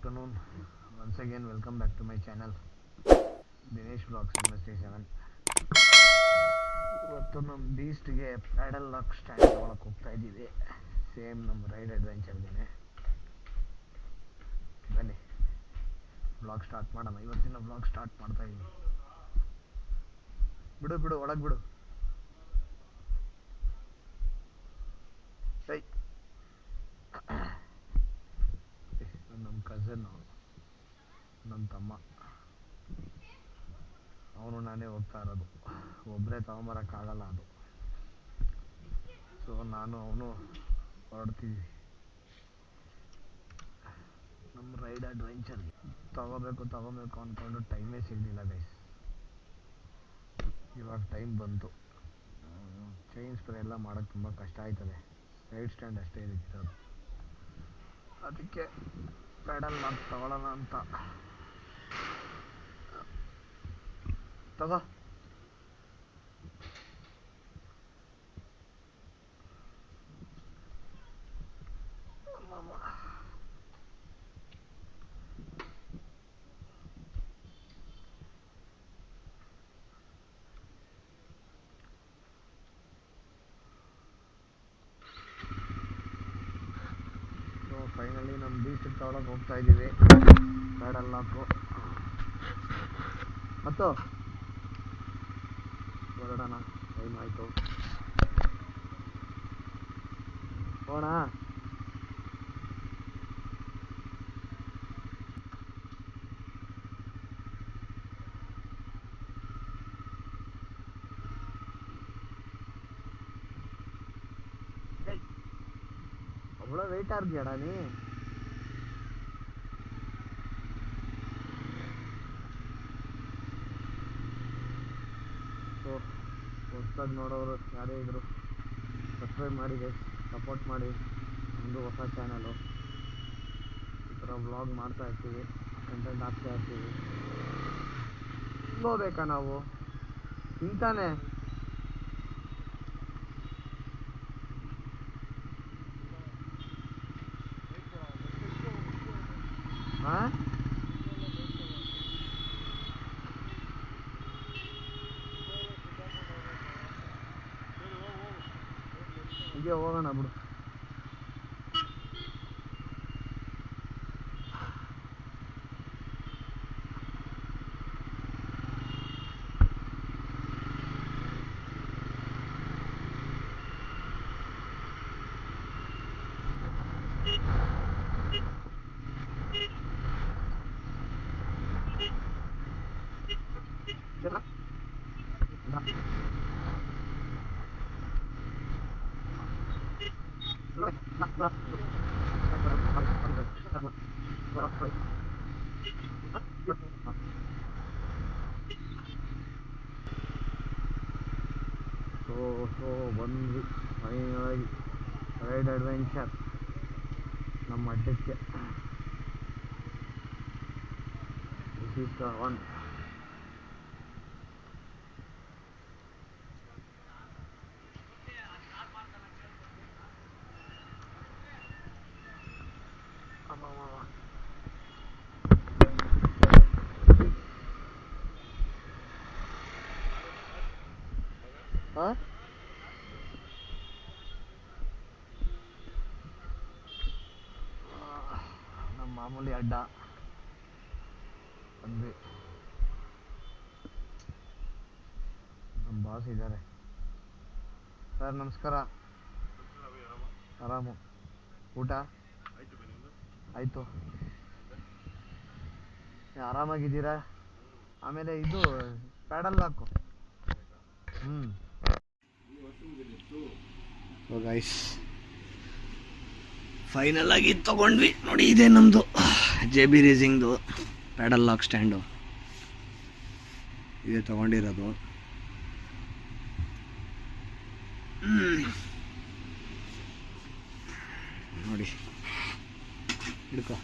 afternoon. Once again, welcome back to my channel, Dinesh Vlogs MST7. ಇವತ್ತು ನಮ್ಮ ಬೀಸ್ಟ್ಗೆ paddle lock stand ತೊಗೊಳಕ್ಕೆ ಹೋಗ್ತಾ ಇದ್ದೀವಿ. ಸೇಮ್ ನಮ್ಮ ರೈಡ್ ಅಡ್ವೆಂಚರ್ಗೆ. ಬನ್ನಿ ವ್ಲಾಗ್ ಸ್ಟಾರ್ಟ್ ಮಾಡೋಣ. ಇವತ್ತಿನ ವ್ಲಾಗ್ ಸ್ಟಾರ್ಟ್ ಮಾಡ್ತಾ ಇದ್ದೀನಿ. ಬಿಡು ಒಳಗೆ ಬಿಡು. ಸೈ ನಮ್ಮ ಕಝನ್ನು, ನನ್ನ ತಮ್ಮ, ಅವನು ನಾನೇ ಹೋಗ್ತಾ ಇರೋದು. ಒಬ್ಬರೇ ತಗೊಂಬರೋಕ್ಕಾಗಲ್ಲ ಅದು. ಸೊ ನಾನು ಅವನು ಹೊರಡ್ತಿದ್ವಿ ನಮ್ಮ ರೈಡ್ ಅಡ್ವೆಂಚರ್ಗೆ. ತಗೋಬೇಕು ಅಂದ್ಕೊಂಡು ಟೈಮೇ ಸಿಗಲಿಲ್ಲ ಗೈಸ್. ಇವಾಗ ಟೈಮ್ ಬಂತು. ಚೈನ್ ಸ್ಪ್ರೇ ಎಲ್ಲ ಮಾಡೋಕ್ಕೆ ತುಂಬ ಕಷ್ಟ ಆಯ್ತದೆ. ರೈಡ್ ಸ್ಟ್ಯಾಂಡ್ ಅಷ್ಟೇ ಇರೋದು. ಅದಕ್ಕೆ ಪ್ಯಾಡಲ್ ಲಾಕ್ ತಗೊಳ್ಳೋಣ ಅಂತ. ತಗೋ. ಸೊ ಫೈನಲಿ ನಮ್ಮ ಬೀಚಿಗೆ ತಗೊಳಕ್ಕೆ ಹೋಗ್ತಾ ಇದ್ದೀವಿ. ಪ್ಯಾಡಲ್ ಲಾಕು ಮತ್ತು ಹೊರಡೋಣ. ಟೈಮ್ ಆಯಿತು. ಹೋಗೋಣ. அவ்வளோ வெயிட்டாக இருக்கியாடா நீ? ಸೊ ಹೊಸ್ದಾಗಿ ನೋಡೋರು ಯಾರೇ ಇದ್ದರು ಸಬ್ಸ್ಕ್ರೈಬ್ ಮಾಡಿ ಗೈಸ್, ಸಪೋರ್ಟ್ ಮಾಡಿ. ನಮ್ಮದು ಹೊಸ ಚಾನಲು. ಈ ಥರ ವ್ಲಾಗ್ ಮಾಡ್ತಾ ಇರ್ತೀವಿ, ಕಂಟೆಂಟ್ ಹಾಕ್ತಾ ಇರ್ತೀವಿ. ತಿನ್ಬೋಬೇಕಾ ನಾವು? ತಿಂತಾನೆ. ಹಾಂ, ಹೀಗೆ ಹೋಗೋಣ ಬಿಡು. ಸೊ ಬಂದ್ವಿ ಫೈನಲಾಗಿ ರೈಡ್ ಅಡ್ವೆಂಚರ್ ನಮ್ಮ ಅಡ್ಡಕ್ಕೆ. This is the one. ಹಾಂ, ನಮ್ಮ ಮಾಮೂಲಿ ಅಡ್ಡ ಬಂದ್ವಿ. ನಮ್ಮ ಬಾಸ್ ಇದ್ದಾರೆ. ಸರ್ ನಮಸ್ಕಾರ. ಆರಾಮು. ಊಟ ಆಯಿತು. ಆರಾಮಾಗಿದ್ದೀರಾ? ಆಮೇಲೆ ಇದು ಪ್ಯಾಡಲ್ ಲಾಕು. ಗೈಸ್ ಫೈನಲ್ ಆಗಿ ತಗೊಂಡ್ವಿ ನೋಡಿ. ಇದೆ ನಮ್ಮದು JB ರೇಸಿಂಗ್ದು ಪ್ಯಾಡಲ್ ಲಾಕ್ ಸ್ಟ್ಯಾಂಡು. ಇದೆ ತಗೊಂಡಿರೋದು. ನೋಡಿ ಹಿಡ್ಕೊ,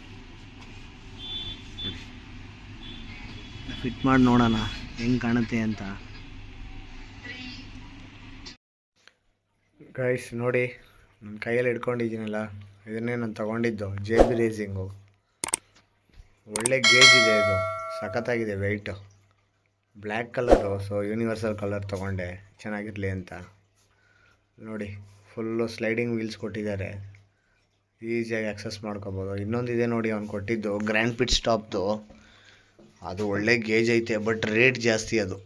ಫಿಟ್ ಮಾಡಿ ನೋಡೋಣ ಹೆಂಗೆ ಕಾಣುತ್ತೆ ಅಂತ. ಗೈಸ್ ನೋಡಿ, ನನ್ನ ಕೈಯಲ್ಲಿ ಹಿಡ್ಕೊಂಡಿದ್ದೀನಲ್ಲ, ಇದನ್ನೇ ನಾನು ತಗೊಂಡಿದ್ದು JB ರೇಸಿಂಗು. ಒಳ್ಳೆ ಗೇಜ್ ಇದೆ ಇದು, ಸಖತ್ತಾಗಿದೆ weight. Black colour, so universal colour ತೊಗೊಂಡೆ ಚೆನ್ನಾಗಿರಲಿ ಅಂತ. ನೋಡಿ ಫುಲ್ಲು ಸ್ಲೈಡಿಂಗ್ ವೀಲ್ಸ್ ಕೊಟ್ಟಿದ್ದಾರೆ, ಈಸಿಯಾಗಿ ಆಕ್ಸೆಸ್ ಮಾಡ್ಕೋಬೋದು. ಇನ್ನೊಂದಿದೆ ನೋಡಿ ಅವ್ನು ಕೊಟ್ಟಿದ್ದು ಗ್ರ್ಯಾಂಡ್ ಪಿಟ್ ಸ್ಟಾಪ್ದು, ಅದು ಒಳ್ಳೆ ಗೇಜ್ ಐತೆ, ಬಟ್ ರೇಟ್ ಜಾಸ್ತಿ. ಅದು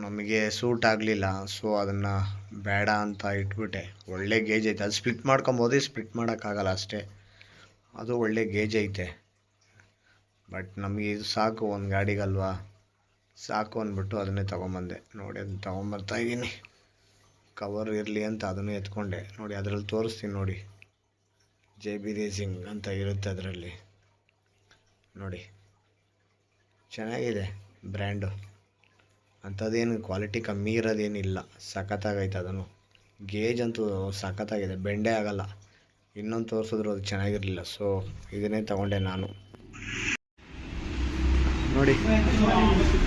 ನಮಗೆ ಸೂಟ್ ಆಗಲಿಲ್ಲ, ಸೊ ಅದನ್ನು ಬೇಡ ಅಂತ ಇಟ್ಬಿಟ್ಟೆ. ಒಳ್ಳೆ ಗೇಜ್ ಐತೆ, ಅದು ಸ್ಪ್ಲಿಟ್ ಮಾಡ್ಕೊಬೋದು, ಸ್ಪ್ಲಿಟ್ ಮಾಡೋಕ್ಕಾಗಲ್ಲ ಅಷ್ಟೇ. ಅದು ಒಳ್ಳೆ ಗೇಜ್ ಐತೆ, ಬಟ್ ನಮಗೆ ಇದು ಸಾಕು ಒಂದು ಗಾಡಿಗಲ್ವಾ, ಸಾಕು ಅಂದ್ಬಿಟ್ಟು ಅದನ್ನೇ ತೊಗೊಂಬಂದೆ. ನೋಡಿ ಅದನ್ನ ತೊಗೊಂಬರ್ತಾಯಿದ್ದೀನಿ, ಕವರ್ ಇರಲಿ ಅಂತ ಅದನ್ನು ಎತ್ಕೊಂಡೆ. ನೋಡಿ ಅದರಲ್ಲಿ ತೋರಿಸ್ತೀನಿ ನೋಡಿ, JB ರೇಸಿಂಗ್ ಅಂತ ಇರುತ್ತೆ ಅದರಲ್ಲಿ. ನೋಡಿ ಚೆನ್ನಾಗಿದೆ ಬ್ರ್ಯಾಂಡು, ಅಂಥದ್ದೇನು ಕ್ವಾಲಿಟಿ ಕಮ್ಮಿ ಇರೋದೇನಿಲ್ಲ, ಸಖತ್ತಾಗೈತೆ. ಅದನ್ನು ಗೇಜ್ ಅಂತೂ ಸಖತ್ತಾಗಿದೆ, ಬೆಂಡೇ ಆಗಲ್ಲ. ಇನ್ನೊಂದು ತೋರಿಸಿದ್ರು ಅದು ಚೆನ್ನಾಗಿರಲಿಲ್ಲ, ಸೊ ಇದನ್ನೇ ತೊಗೊಂಡೆ ನಾನು. ನೋಡಿ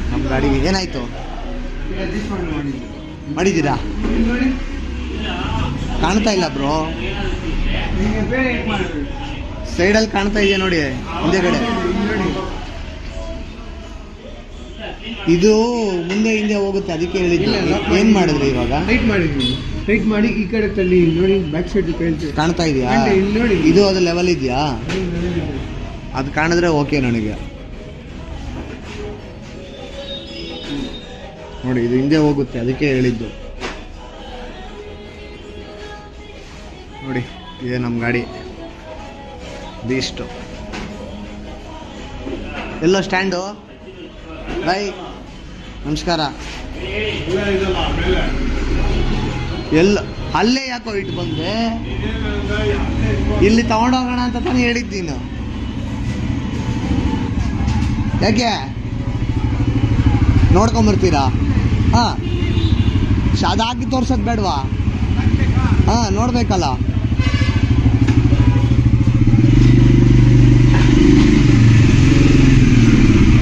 ನಮ್ಮ ಗಾಡಿಗೆ ಏನಾಯಿತು ಮಾಡಿದ್ದೀರಾ? ಕಾಣ್ತಾ ಇಲ್ಲ ಬ್ರೋ, ಸೈಡಲ್ಲಿ ಕಾಣ್ತಾ ಇದೆಯಾ ನೋಡಿ ಹಿಂದೆಗಡೆ. ಇದು ಮುಂದೆ ಹಿಂದೆ ಹೋಗುತ್ತೆ, ಅದಕ್ಕೆ ಹೇಳಿದ್ದು. ಏನು ಮಾಡಿದ್ರಿ ಇವಾಗ? ಟೈಟ್ ಮಾಡಿ ಈ ಕಡೆ ತಳ್ಳಿ ನೋಡಿ, ಬ್ಯಾಕ್ ಸೈಡ್ ಕಾಣ್ತಾ ಇದೆಯಾ? ನೋಡಿ ಇದು ಅದು ಲೆವೆಲ್ ಇದೆಯಾ? ಅದು ಕಾಣಿದ್ರೆ ಓಕೆ ನನಗೆ. ನೋಡಿ ಇದು ಹಿಂದೆ ಹೋಗುತ್ತೆ, ಅದಕ್ಕೆ ಹೇಳಿದ್ದು. ನೋಡಿ ಇದೆ ನಮ್ಮ ಗಾಡಿ ಬೀಸ್ಟು. ಎಲ್ಲೋ ಸ್ಟ್ಯಾಂಡು? ಬಾಯ್, ನಮಸ್ಕಾರ. ಎಲ್ಲ ಅಲ್ಲೇ ಯಾಕೋ ಇಟ್ಟು ಬಂದೆ? ಇಲ್ಲಿ ತಗೊಂಡೋಗೋಣ ಅಂತ ತಾನೇ ಹೇಳಿದ್ದೀನು. ಯಾಕೆ ನೋಡ್ಕೊಂಬರ್ತೀರಾ? ಹಾಂ, ಅದು ಹಾಕಿ ತೋರ್ಸೋದು ಬೇಡವಾ? ಹಾಂ, ನೋಡಬೇಕಲ್ಲ.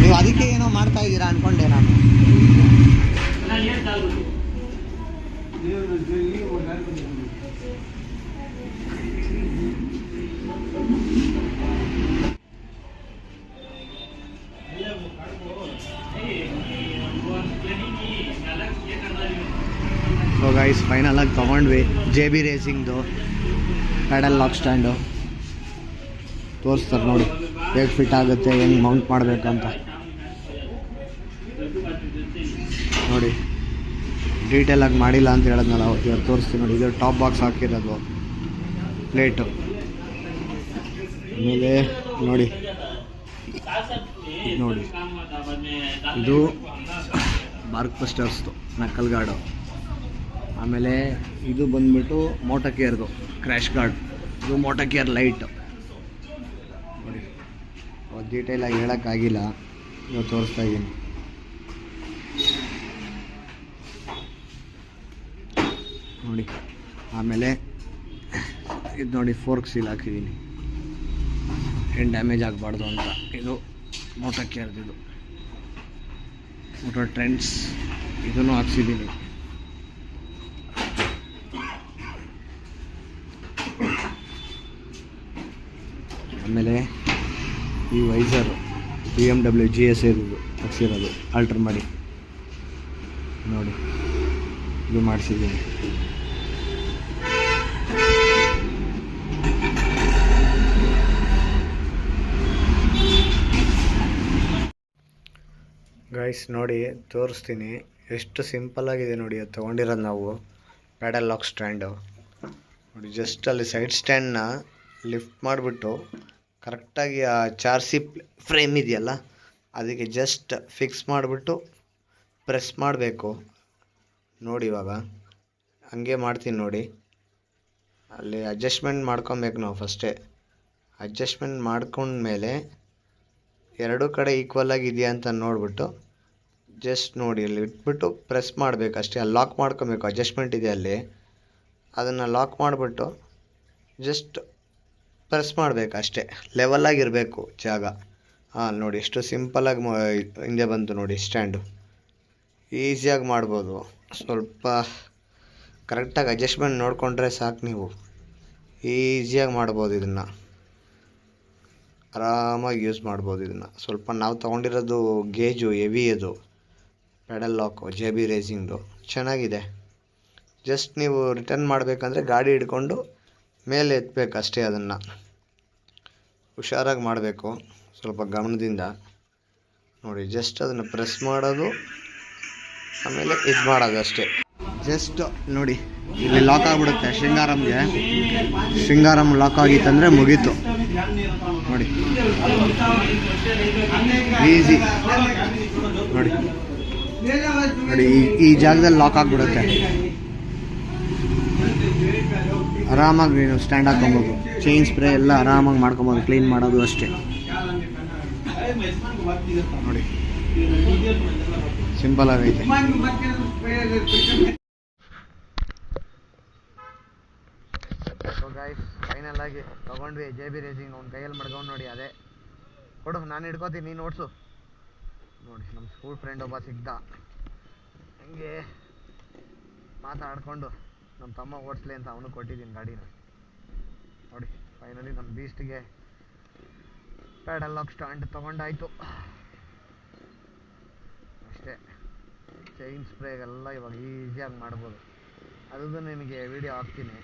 ನೀವು ಅದಕ್ಕೆ ಏನೋ ಮಾಡ್ತಾ ಇದ್ದೀರಾ ಅಂದ್ಕೊಂಡೆ ನಾನು. ಸೊ ಗೈಸ್ ಫೈನಲ್ ಆಗಿ ತೊಗೊಂಡ್ವಿ JB ರೇಸಿಂಗ್ದು ಪ್ಯಾಡಲ್ ಲಾಕ್ ಸ್ಟ್ಯಾಂಡು. ತೋರಿಸ್ತಾರೆ ನೋಡಿ ಹೇಗೆ ಫಿಟ್ ಆಗುತ್ತೆ, ಹೆಂಗೆ ಮೌಂಟ್ ಮಾಡಬೇಕಂತ. ನೋಡಿ ಡೀಟೇಲಾಗಿ ಮಾಡಿಲ್ಲ ಅಂತ ಹೇಳಿದ್ನಲ್ಲ ಅವತ್ತು, ಇವತ್ತು ತೋರಿಸ್ತೀನಿ ನೋಡಿ. ಇದು ಟಾಪ್ ಬಾಕ್ಸ್ ಹಾಕಿರೋದು ಪ್ಲೇಟು. ಆಮೇಲೆ ನೋಡಿ ನೋಡಿ ಇದು ಬಾರ್ಕ್ ಬಸ್ಟರ್ಸ್ದು ನಕ್ಕಲ್ ಗಾರ್ಡು. ಆಮೇಲೆ ಇದು ಬಂದ್ಬಿಟ್ಟು ಮೋಟೋಕೇರ್ದು ಕ್ರ್ಯಾಶ್ ಗಾರ್ಡ್. ಇದು ಮೋಟೋಕೇರ್ ಲೈಟು ನೋಡಿ. ಅವತ್ತು ಡೀಟೇಲಾಗಿ ಹೇಳೋಕ್ಕಾಗಿಲ್ಲ, ಇವತ್ತು ತೋರಿಸ್ತಾ ಇದ್ದೀನಿ. ನೋಡಿ ಆಮೇಲೆ ಇದು ನೋಡಿ ಫೋರ್ಕ್ ಸೀಲ್ ಹಾಕಿದ್ದೀನಿ, ಏನು ಡ್ಯಾಮೇಜ್ ಆಗಬಾರ್ದು ಅಂತ. ಇದು ಮೋಟೋಕೇರ್ದು, ಇದು ಮೋಟೋ ಟ್ರೆಂಡ್ಸ್ ಇದನ್ನು ಹಾಕ್ಸಿದ್ದೀನಿ. ಆಮೇಲೆ ಈ ವೈಸರು BMW GS ಇರೋದು ಹಾಕ್ಸಿರೋದು, ಆಲ್ಟ್ರ್ ಮಾಡಿ ನೋಡಿ ಇದು ಮಾಡಿಸಿದ್ದೀನಿ. ಗೈಸ್ ನೋಡಿ ತೋರಿಸ್ತೀನಿ, ಎಷ್ಟು ಸಿಂಪಲ್ಲಾಗಿದೆ ನೋಡಿ. ಅದು ತೊಗೊಂಡಿರೋದು ನಾವು ಪ್ಯಾಡಲ್ ಲಾಕ್ ಸ್ಟ್ಯಾಂಡು ನೋಡಿ. ಜಸ್ಟ್ ಅಲ್ಲಿ ಸೈಡ್ ಸ್ಟ್ಯಾಂಡ್ನ ಲಿಫ್ಟ್ ಮಾಡಿಬಿಟ್ಟು ಕರೆಕ್ಟಾಗಿ ಆ ಚಾರ್ಸಿ ಫ್ರೇಮ್ ಇದೆಯಲ್ಲ ಅದಕ್ಕೆ ಜಸ್ಟ್ ಫಿಕ್ಸ್ ಮಾಡಿಬಿಟ್ಟು ಪ್ರೆಸ್ ಮಾಡಬೇಕು ನೋಡಿ. ಇವಾಗ ಹಂಗೆ ಮಾಡ್ತೀನಿ ನೋಡಿ. ಅಲ್ಲಿ ಅಡ್ಜಸ್ಟ್ಮೆಂಟ್ ಮಾಡ್ಕೊಬೇಕು ನಾವು ಫಸ್ಟೇ. ಅಡ್ಜಸ್ಟ್ಮೆಂಟ್ ಮಾಡ್ಕೊಂಡ್ಮೇಲೆ ಎರಡೂ ಕಡೆ ಈಕ್ವಲ್ ಆಗಿದೆಯಾ ಅಂತ ನೋಡಿಬಿಟ್ಟು ಜಸ್ಟ್ ನೋಡಿ ಅಲ್ಲಿ ಇಟ್ಬಿಟ್ಟು ಪ್ರೆಸ್ ಮಾಡಬೇಕು ಅಷ್ಟೇ. ಅಲ್ಲಿ ಲಾಕ್ ಮಾಡ್ಕೊಬೇಕು, ಅಡ್ಜಸ್ಟ್ಮೆಂಟ್ ಇದೆ ಅಲ್ಲಿ, ಅದನ್ನು ಲಾಕ್ ಮಾಡಿಬಿಟ್ಟು ಜಸ್ಟ್ ಪ್ರೆಸ್ ಮಾಡಬೇಕು ಅಷ್ಟೇ. ಲೆವೆಲಾಗಿರಬೇಕು ಜಾಗ. ಹಾಂ ನೋಡಿ ಎಷ್ಟು ಸಿಂಪಲ್ಲಾಗಿ ಹಿಂದೆ ಬಂತು ನೋಡಿ ಸ್ಟ್ಯಾಂಡು. ಈಸಿಯಾಗಿ ಮಾಡ್ಬೋದು, ಸ್ವಲ್ಪ ಕರೆಕ್ಟಾಗಿ ಅಡ್ಜಸ್ಟ್ಮೆಂಟ್ ನೋಡಿಕೊಂಡ್ರೆ ಸಾಕು, ನೀವು ಈಸಿಯಾಗಿ ಮಾಡ್ಬೋದು ಇದನ್ನು. ಆರಾಮಾಗಿ ಯೂಸ್ ಮಾಡ್ಬೋದು ಇದನ್ನು. ಸ್ವಲ್ಪ ನಾವು ತೊಗೊಂಡಿರೋದು ಗೇಜು ಹೆವಿ, ಅದು ಪೆಡಲ್ ಲಾಕು ಜೆ ಬಿ ರೇಸಿಂಗ್ದು ಚೆನ್ನಾಗಿದೆ. ಜಸ್ಟ್ ನೀವು ರಿಟರ್ನ್ ಮಾಡಬೇಕಂದ್ರೆ ಗಾಡಿ ಹಿಡ್ಕೊಂಡು ಮೇಲೆ ಎತ್ತಬೇಕು ಅಷ್ಟೇ. ಅದನ್ನು ಹುಷಾರಾಗಿ ಮಾಡಬೇಕು, ಸ್ವಲ್ಪ ಗಮನದಿಂದ ನೋಡಿ. ಜಸ್ಟ್ ಅದನ್ನು ಪ್ರೆಸ್ ಮಾಡೋದು, ಆಮೇಲೆ ಇದು ಮಾಡೋದು ಅಷ್ಟೇ. ಜಸ್ಟ್ ನೋಡಿ, ಇಲ್ಲಿ ಲಾಕ್ ಆಗಿಬಿಡುತ್ತೆ. ಶೃಂಗಾರಂ ಲಾಕ್ ಆಗಿತ್ತಂದರೆ ಮುಗೀತು ನೋಡಿ. ಈಸಿ ನೋಡಿ ನೋಡಿ, ಈ ಜಾಗದಲ್ಲಿ ಲಾಕ್ ಆಗಿಬಿಡುತ್ತೆ. ಆರಾಮಾಗಿ ನೀವು ಸ್ಟ್ಯಾಂಡ್ ಹಾಕೊಬೋದು. ಚೈನ್ ಸ್ಪ್ರೇ ಎಲ್ಲ ಆರಾಮಾಗಿ ಮಾಡ್ಕೊಬೋದು, ಕ್ಲೀನ್ ಮಾಡೋದು ಅಷ್ಟೇ ನೋಡಿ. ಸಿಂಪಲ್ ಆಗೈತೆ. ಸೊ ಗೈಸ್, ಫೈನಲ್ ಆಗಿ ತೊಗೊಂಡ್ವಿ ಜೆ ಬಿ ರೇಸಿಂಗ್. ಅವ್ನ ಕೈಯಲ್ಲಿ ಮಡ್ಕೊಂಡು ನೋಡಿ. ಅದೇ ಕೊಡು, ನಾನು ಹಿಡ್ಕೋತೀನಿ, ನೀನು ಓಡಿಸು ನೋಡಿ. ನಮ್ಮ ಸ್ಕೂಲ್ ಫ್ರೆಂಡ್ ಒಬ್ಬ ಸಿಗ್ದ, ಹಂಗೆ ಮಾತಾಡಿಕೊಂಡು ನಮ್ಮ ತಮ್ಮ ಓಡಿಸ್ಲಿ ಅಂತ ಅವನು ಕೊಟ್ಟಿದ್ದೀನಿ ಗಾಡಿನ ನೋಡಿ. ಫೈನಲಿ ನಮ್ಮ ಬೀಸ್ಟ್ಗೆ ಪ್ಯಾಡಲ್ ಲಾಕ್ ಸ್ಟ್ಯಾಂಡ್ ತೊಗೊಂಡಾಯ್ತು ಅಷ್ಟೇ. ಚೈನ್ ಸ್ಪ್ರೇಗೆಲ್ಲ ಇವಾಗ ಈಸಿಯಾಗಿ ಮಾಡ್ಬೋದು. ಅದು ನಿಮಗೆ ವಿಡಿಯೋ ಹಾಕ್ತೀನಿ.